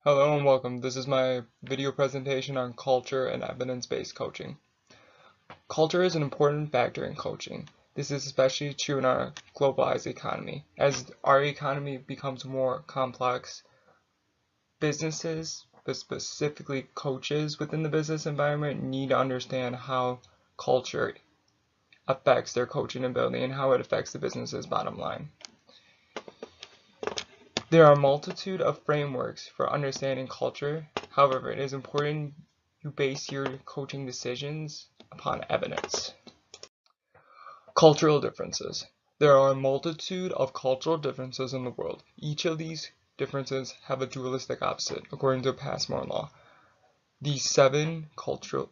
Hello and welcome. This is my video presentation on culture and evidence-based coaching. Culture is an important factor in coaching. This is especially true in our globalized economy. As our economy becomes more complex, businesses, but specifically coaches within the business environment, need to understand how culture affects their coaching ability and how it affects the business's bottom line. There are a multitude of frameworks for understanding culture. However, it is important you base your coaching decisions upon evidence. Cultural differences. There are a multitude of cultural differences in the world. Each of these differences have a dualistic opposite, according to Passmore law. These seven cultural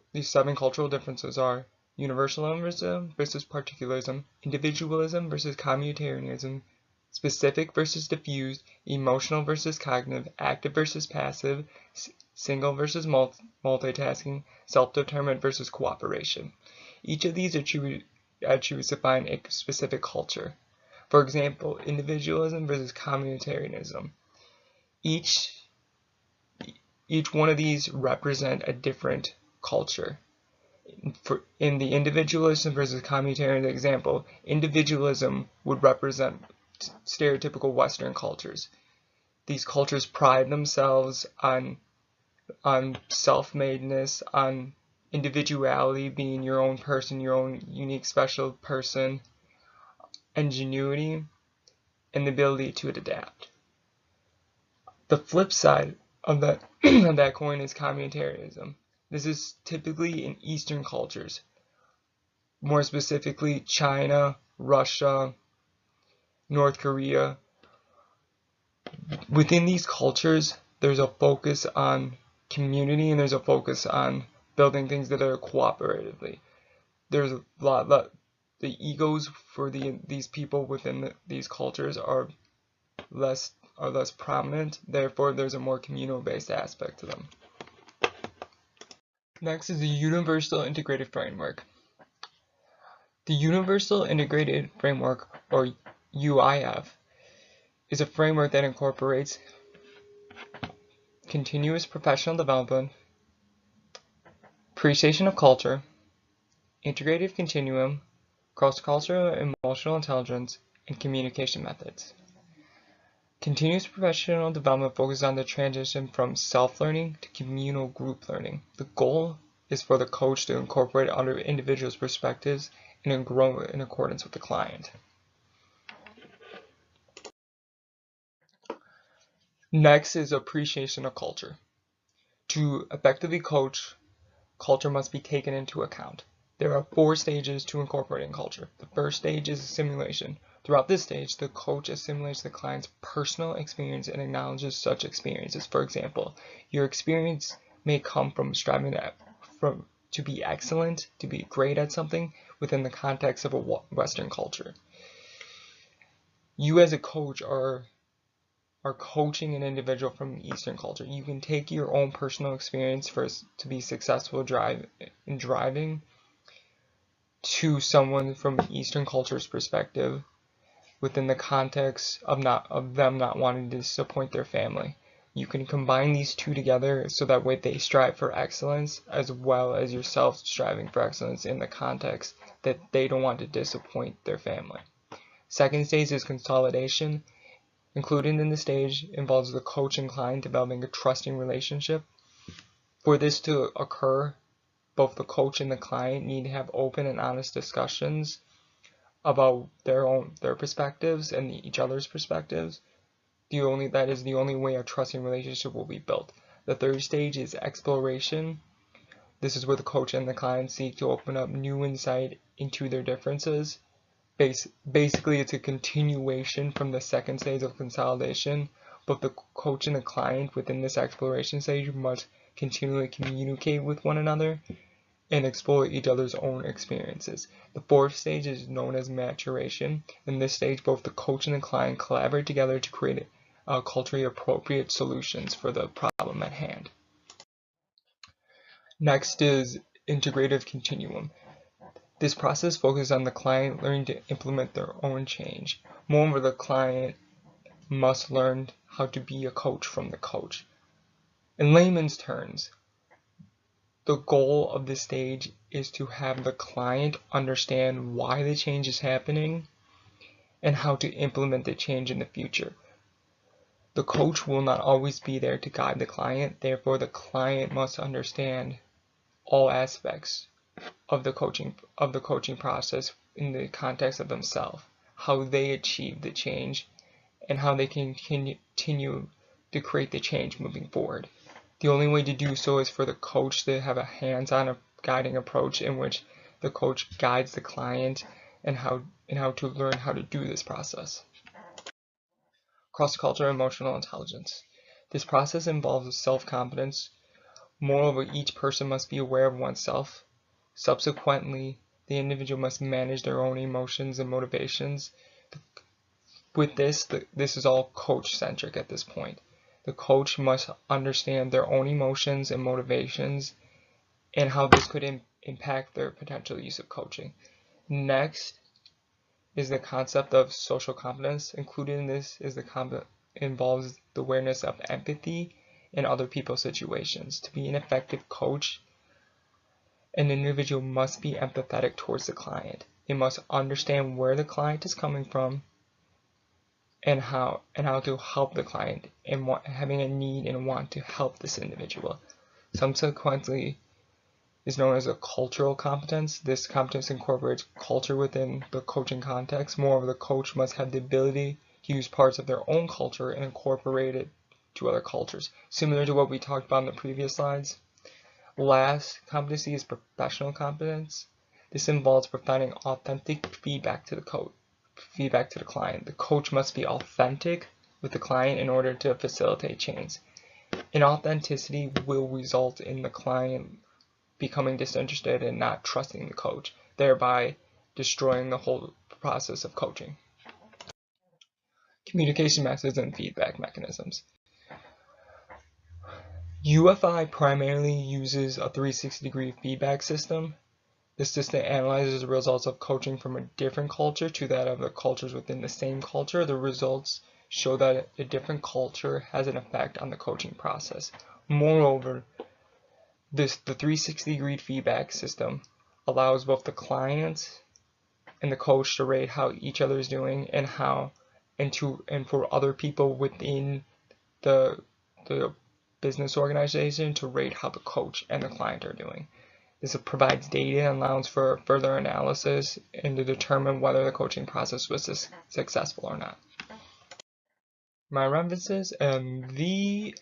differences are universalism versus particularism, individualism versus communitarianism, specific versus diffuse, emotional versus cognitive, active versus passive, single versus multitasking, self-determined versus cooperation. Each of these attributes define a specific culture. For example, individualism versus communitarianism. Each one of these represent a different culture. In the individualism versus communitarian example, individualism would represent stereotypical Western cultures. These cultures pride themselves on self-madeness, on individuality, being your own person, your own unique special person, ingenuity, and the ability to adapt. The flip side of that, of that coin is communitarianism. This is typically in Eastern cultures, more specifically China, Russia, North Korea. Within these cultures, there's a focus on community and there's a focus on building things that are cooperatively. There's a lot the egos for these people within these cultures are less prominent. Therefore, there's a more communal-based aspect to them. Next is the Universal Integrated Framework. The Universal Integrated Framework, or UIF, is a framework that incorporates continuous professional development, appreciation of culture, integrative continuum, cross-cultural emotional intelligence, and communication methods. Continuous professional development focuses on the transition from self-learning to communal group learning. The goal is for the coach to incorporate other individuals' perspectives and grow in accordance with the client. Next is appreciation of culture. To effectively coach, culture must be taken into account. There are 4 stages to incorporating culture. The first stage is assimilation. Throughout this stage, the coach assimilates the client's personal experience and acknowledges such experiences. For example, your experience may come from striving to be excellent, to be great at something within the context of a Western culture. You as a coach are coaching an individual from Eastern culture. You can take your own personal experience to be successful in driving to someone from Eastern culture's perspective within the context of them not wanting to disappoint their family. You can combine these two together so that way they strive for excellence as well as yourself striving for excellence in the context that they don't want to disappoint their family. Second stage is consolidation. Included in the stage involves the coach and client developing a trusting relationship. For this to occur, both the coach and the client need to have open and honest discussions about their perspectives and each other's perspectives. That is the only way a trusting relationship will be built. The third stage is exploration. This is where the coach and the client seek to open up new insight into their differences. Basically, it's a continuation from the second stage of consolidation, but the coach and the client within this exploration stage must continually communicate with one another and explore each other's own experiences. The fourth stage is known as maturation. In this stage, both the coach and the client collaborate together to create culturally appropriate solutions for the problem at hand. Next is integrative continuum. This process focuses on the client learning to implement their own change. Moreover, the client must learn how to be a coach from the coach. In layman's terms, the goal of this stage is to have the client understand why the change is happening and how to implement the change in the future. The coach will not always be there to guide the client, therefore the client must understand all aspects of the coaching process in the context of themselves, how they achieve the change, and how they can continue to create the change moving forward. The only way to do so is for the coach to have a hands-on guiding approach in which the coach guides the client and how to learn how to do this process. Cross-cultural emotional intelligence. This process involves self-confidence. Moreover, each person must be aware of oneself. Subsequently, the individual must manage their own emotions and motivations. With this is all coach-centric at this point. The coach must understand their own emotions and motivations and how this could impact their potential use of coaching. Next is the concept of social competence. Included in this is involves the awareness of empathy in other people's situations. To be an effective coach, an individual must be empathetic towards the client. They must understand where the client is coming from and how to help the client, and having a need and want to help this individual. Subsequently is known as a cultural competence. This competence incorporates culture within the coaching context. Moreover, the coach must have the ability to use parts of their own culture and incorporate it to other cultures, similar to what we talked about in the previous slides. Last competency is professional competence. This involves providing authentic feedback to the client. The coach must be authentic with the client in order to facilitate change. Inauthenticity will result in the client becoming disinterested and not trusting the coach, thereby destroying the whole process of coaching. Communication methods and feedback mechanisms. UFI primarily uses a 360-degree feedback system. The system analyzes the results of coaching from a different culture to that of the cultures within the same culture. The results show that a different culture has an effect on the coaching process. Moreover, the 360-degree feedback system allows both the client and the coach to rate how each other is doing and for other people within the business organization to rate how the coach and the client are doing. This provides data and allows for further analysis and to determine whether the coaching process was successful or not. My references and the